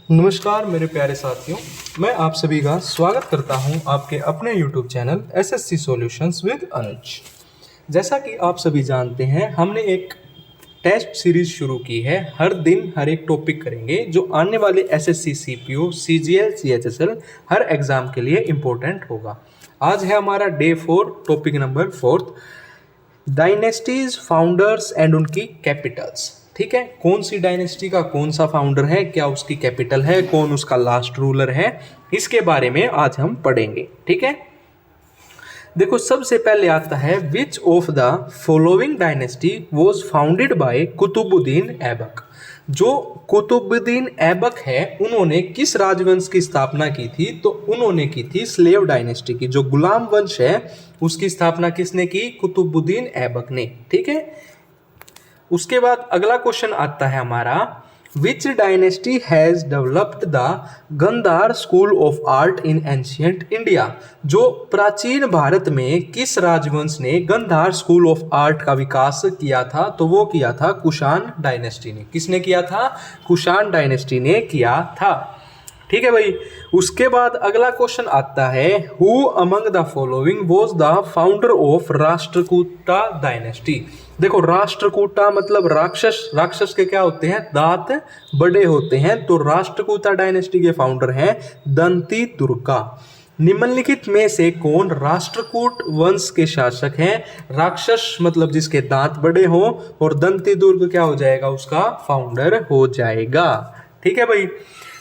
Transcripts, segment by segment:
नमस्कार मेरे प्यारे साथियों, मैं आप सभी का स्वागत करता हूं आपके अपने YouTube channel SSC solutions with Anuj. जैसा कि आप सभी जानते हैं, हमने एक टेस्ट सीरीज शुरू की है। हर दिन हर एक टॉपिक करेंगे जो आने वाले SSC CPO CGL CHSL हर एग्ज़ाम के लिए इम्पोर्टेंट होगा। आज है हमारा day 4, topic number 4, dynasties, founders and उनकी कैपिटल्स। ठीक है, कौन सी डायनेस्टी का कौन सा फाउंडर है, क्या उसकी कैपिटल है, कौन उसका लास्ट रूलर है, इसके बारे में आज हम पढ़ेंगे। ठीक है, देखो सबसे पहले आता है which of the following dynasty was founded by Qutubuddin Aibak. जो कुतुबुद्दीन ऐबक है, उन्होंने किस राजवंश की स्थापना की थी? तो उन्होंने की थी स्लेव डायनेस्टी की। जो गुलाम वंश है उसकी स्थापना किसने की? कुतुबुद्दीन ऐबक ने। ठीक है, उसके बाद अगला क्वेश्चन आता है हमारा, which dynasty has developed the Gandhara school of art in ancient India. जो प्राचीन भारत में किस राजवंश ने गंधार स्कूल ऑफ आर्ट का विकास किया था? तो वो किया था कुषाण डायनेस्टी ने। किसने किया था? कुषाण डायनेस्टी ने किया था। ठीक है भाई, उसके बाद अगला क्वेश्चन आता है, who among the following was the founder of Rashtrakuta dynasty. देखो राष्ट्रकूटा मतलब राक्षस। राक्षस के क्या होते हैं? दांत बड़े होते हैं। तो राष्ट्रकूटा डायनेस्टी के फाउंडर हैं दंती दुर्गा। निम्नलिखित में से कौन राष्ट्रकूट वंश के शासक हैं? राक्षस मतलब जिसके दांत बड़े हो, और दंती दुर्ग क्या हो जाएगा? उसका फाउंडर हो जाएगा। ठीक है भाई,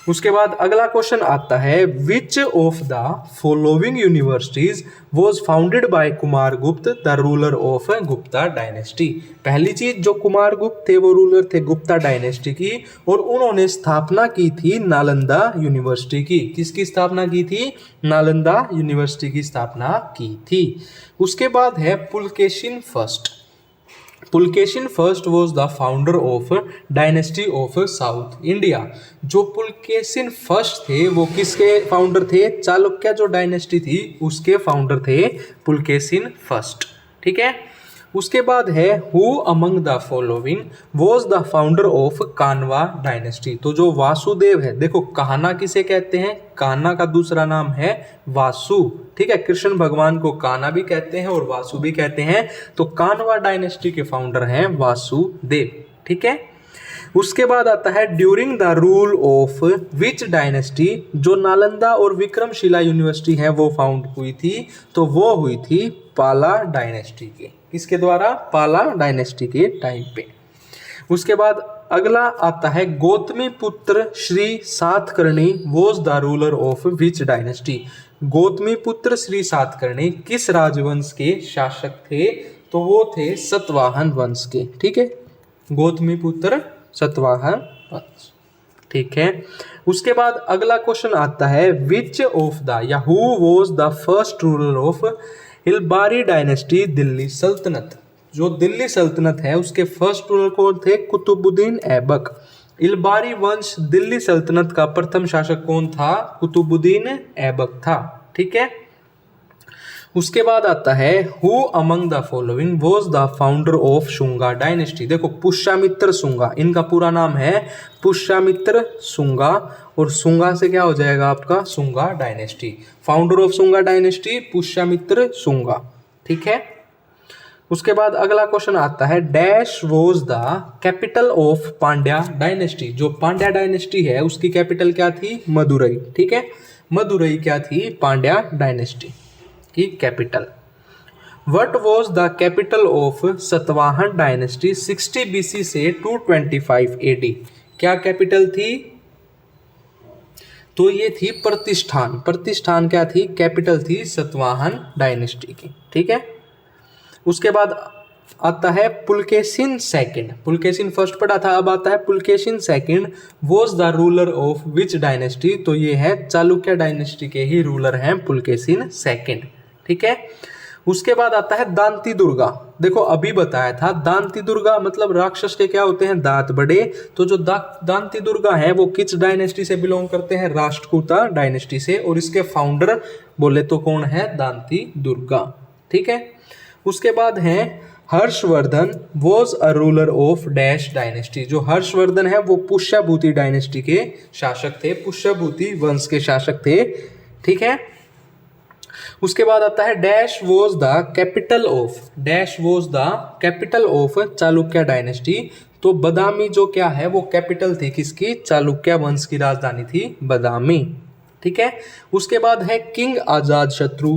उसके बाद अगला क्वेश्चन आता है, which of the following universities was founded by Kumar Gupta the ruler of Gupta dynasty. पहली चीज, जो कुमार गुप्त थे वो रूलर थे गुप्ता डायनेस्टी की, और उन्होंने स्थापना की थी नालंदा यूनिवर्सिटी की। किसकी स्थापना की थी? नालंदा यूनिवर्सिटी की स्थापना की थी। उसके बाद है Pulakeshin first. Pulakeshin first was the founder of dynasty of south India. जो पुलकेशिन फर्स्ट थे वो किसके फाउंडर थे? चालुक्य जो डायनेस्टी थी उसके फाउंडर थे पुलकेशिन फर्स्ट। ठीक है, उसके बाद है who among the following was the founder of Kanva dynasty. तो जो वासुदेव है, देखो कान्हा किसे कहते हैं? कान्हा का दूसरा नाम है वासु। ठीक है, कृष्ण भगवान को कान्हा भी कहते हैं और वासु भी कहते हैं। तो कान्वा डायनेस्टी के फाउंडर हैं वासुदेव। ठीक है, उसके बाद आता है during the rule of which dynasty. जो नालंदा और विक्रमशिला यूनिवर्सिटी है वो फाउंड हुई थी, तो वो हुई थी पाला डायनेस्टी के। किसके द्वारा? पाला डायनेस्टी के टाइम पे। उसके बाद अगला आता है, गौतमी पुत्र Shri Satakarni was the ruler of which dynasty. Gautami पुत्र श्री सातकर्णी किस राजवंश के शासक थे? तो वो थे सतवाहन वंश के। ठीक है, गौतमी पुत्र सतवाहन वंश। ठीक है, उसके बाद अगला क्वेश्चन आता है, विच ऑफ द या who was the first ruler of Ilbari dynasty Delhi सल्तनत। जो दिल्ली सल्तनत है उसके फर्स्ट रूलर कौन थे? कुतुबुद्दीन ऐबक। इलबारी वंश दिल्ली सल्तनत का प्रथम शासक कौन था? कुतुबुद्दीन ऐबक था। ठीक है, उसके बाद आता है, who among the following was the founder of Shunga dynasty. देखो पुष्यमित्र शुंगा, इनका पूरा नाम है पुष्यमित्र शुंगा, और शुंगा से क्या हो जाएगा आपका? Shunga dynasty. Founder of Shunga dynasty Pushyamitra Shunga. ठीक है, उसके बाद अगला क्वेश्चन आता है, dash was the capital of Pandya dynasty. जो पांड्या डायनेस्टी है उसकी कैपिटल क्या थी? मदुरई। ठीक है, मदुरई क्या थी? पांड्या डायनेस्टी की capital. What was the capital of Satavahana dynasty 60 BC से 225 AD। क्या कैपिटल थी? तो ये थी प्रतिष्ठान। प्रतिष्ठान क्या थी? कैपिटल थी सतवाहन डायनेस्टी की। ठीक है, उसके बाद आता है पुलकेशिन सेकंड। पुलकेशिन फर्स्ट पढ़ा था, अब आता है Pulakeshin second was the ruler of which dynasty. तो ये है चालुक्य डायनेस्टी के ही रूलर हैं पुलकेशिन सेकंड। ठीक है, उसके बाद आता है दांती दुर्गा। देखो अभी बताया था दांती दुर्गा मतलब राक्षस के क्या होते हैं? दांत बड़े। तो जो दांती दुर्गा है वो किस डायनेस्टी से बिलोंग करते हैं? राष्ट्रकूटा डायनेस्टी से, और इसके फाउंडर बोले तो कौन है? दांती दुर्गा। ठीक है, उसके बाद है Harshvardhan was a ruler of dash dynasty. जो हर्षवर्धन है वो पुष्यभूति डायनेस्टी के शासक थे, पुष्यभूति वंश के शासक थे। ठीक है, उसके बाद आता है dash was the capital of, dash was the capital of Chalukya dynasty. तो बदामी जो क्या है वो कैपिटल थी किसकी, चालुक्य वंश की राजधानी थी बदामी। ठीक है, उसके बाद है किंग आजाद शत्रु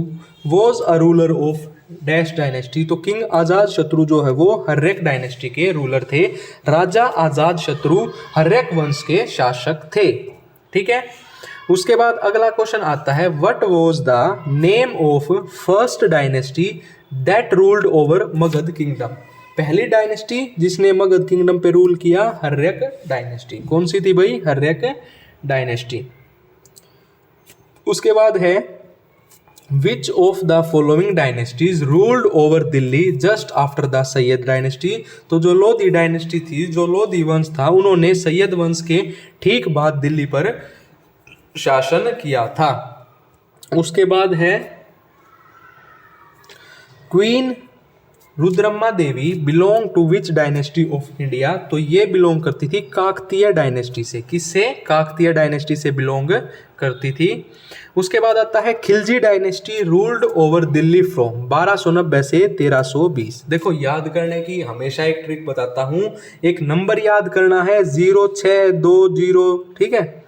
was a ruler of dash dynasty. तो किंग आजाद शत्रु जो है वो हर्यक डायनेस्टी के रूलर थे। राजा आजाद शत्रु हर्यक वंश के शासक थे। ठीक है, उसके बाद अगला क्वेश्चन आता है what was the name of first dynasty that ruled over Magadh kingdom. पहली डायनेस्टी जिसने मगध किंगडम पे रूल किया हर्यक डायनेस्टी। कौन सी थी भाई, हर्यक डायनेस्टी। उसके बाद है which of the following dynasties ruled over Delhi just after the Syed dynasty. तो जो लोधी डायनेस्टी थी, जो लोधी वंश था, उन्होंने सैयद वंश के ठीक बाद दिल्ली पर शासन किया था। उसके बाद है queen Rudramma Devi belong to which dynasty of India. तो ये बिलोंग करती थी काकतीय डायनेस्टी से। किससे, काकतीय डायनेस्टी से बिलोंग करती थी। उसके बाद आता है Khilji dynasty ruled over Delhi from 1290 से 1320। देखो याद करने की हमेशा एक ट्रिक बताता हूं, एक नंबर याद करना है 0620। ठीक है,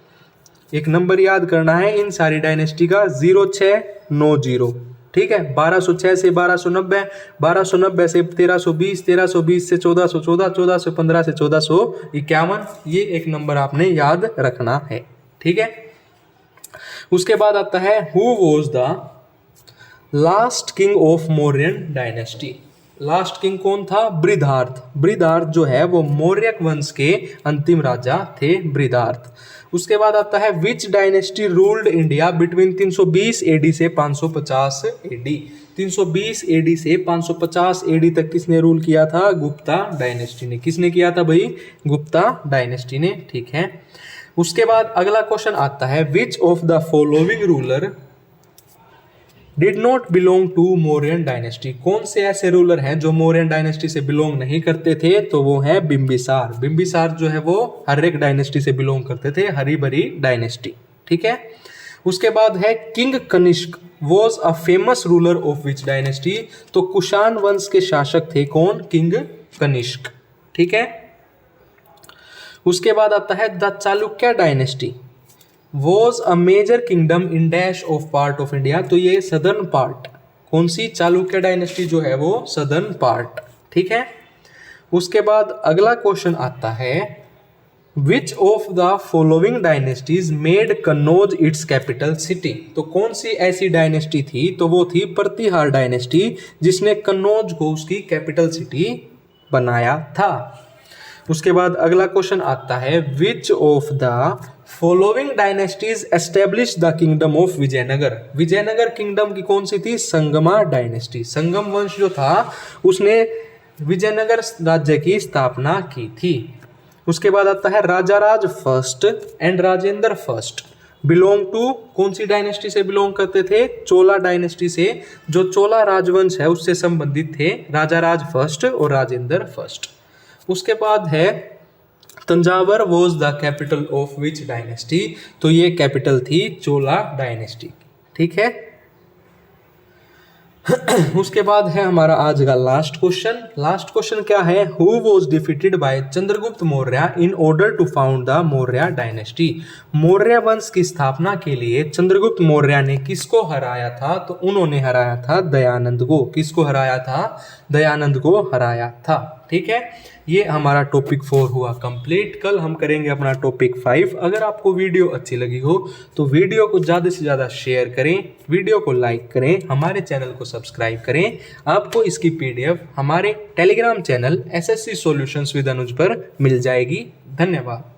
एक नंबर याद करना है इन सारी डायनेस्टी का 0690। ठीक है, 1206 से 1290, 1290 से 1320, 1320 से 1414, 1415 से 1451। ये एक नंबर आपने याद रखना है। ठीक है, उसके बाद आता है who was the last king of Mauryan dynasty. Last king कौन था, बृहदार्थ। बृहदार्थ जो है वो मौर्य वंश के अंतिम राजा थे, बृहदार्थ। उसके बाद आता है which dynasty ruled India between 320 AD से 550 एडी। 320 एडी से 550 एडी तक किसने रूल किया था, गुप्ता डायनेस्टी ने। किसने किया था भाई, गुप्ता डायनेस्टी ने। ठीक है, उसके बाद अगला क्वेश्चन आता है which of the following ruler did not belong to Mauryan dynasty. कौन से ऐसे रूलर हैं जो मौर्यन डायनेस्टी से बिलोंग नहीं करते थे, तो वो है बिंबिसार। बिंबिसार जो है वो हर्यक डायनेस्टी से बिलोंग करते थे, हरिभरी डायनेस्टी। ठीक है, उसके बाद है king Kanishka was a famous ruler of which dynasty. तो कुषाण वंश के शासक थे कौन, किंग कनिष्क। ठीक है, उसके बाद आता है the Chalukya dynasty was a major kingdom in dash of part of India. तो ये सदर्न पार्ट, कौन सी, चालुक्य डायनेस्टी जो है वो सदर्न पार्ट। ठीक है, उसके बाद अगला क्वेश्चन आता है which of the following dynasties made Kannauj it's capital city. तो कौन सी ऐसी डायनेस्टी थी, तो वो थी प्रतिहार डायनेस्टी जिसने कन्नौज को उसकी कैपिटल सिटी बनाया था। उसके बाद अगला क्वेश्चन आता है which of the following dynasties establish the kingdom of Vijayanagar. Vijayanagar kingdom की कौन सी थी, संगमा डायनेस्टी। संगम वंश जो था उसने विजयनगर राज्य की स्थापना की थी। उसके बाद आता है Rajaraja first and Rajendra first belong to कौन सी डायनेस्टी से बिलोंग करते थे, चोला डायनेस्टी से। जो चोला राजवंश है उससे संबंधित थे राजाराज फर्स्ट और राजेंद्र फर्स्ट। उसके बाद है Thanjavur was the capital of which dynasty. तो ये कैपिटल थी चोला डायनेस्टी। ठीक है, उसके बाद है हमारा आज का लास्ट क्वेश्चन। लास्ट क्वेश्चन क्या है, who was defeated by Chandragupta Maurya in order to found the Maurya dynasty. Maurya वंश की स्थापना के लिए चंद्रगुप्त मौर्य ने किसको हराया था, तो उन्होंने हराया था दयानंद को। किसको हराया था, दयानंद को हराया था। ठीक है, ये हमारा टॉपिक 4 हुआ कंप्लीट। कल हम करेंगे अपना टॉपिक 5। अगर आपको वीडियो अच्छी लगी हो तो वीडियो को ज़्यादा से ज़्यादा शेयर करें, वीडियो को लाइक करें, हमारे चैनल को सब्सक्राइब करें। आपको इसकी PDF हमारे Telegram channel SSC solutions with Anuj पर मिल जाएगी। धन्यवाद।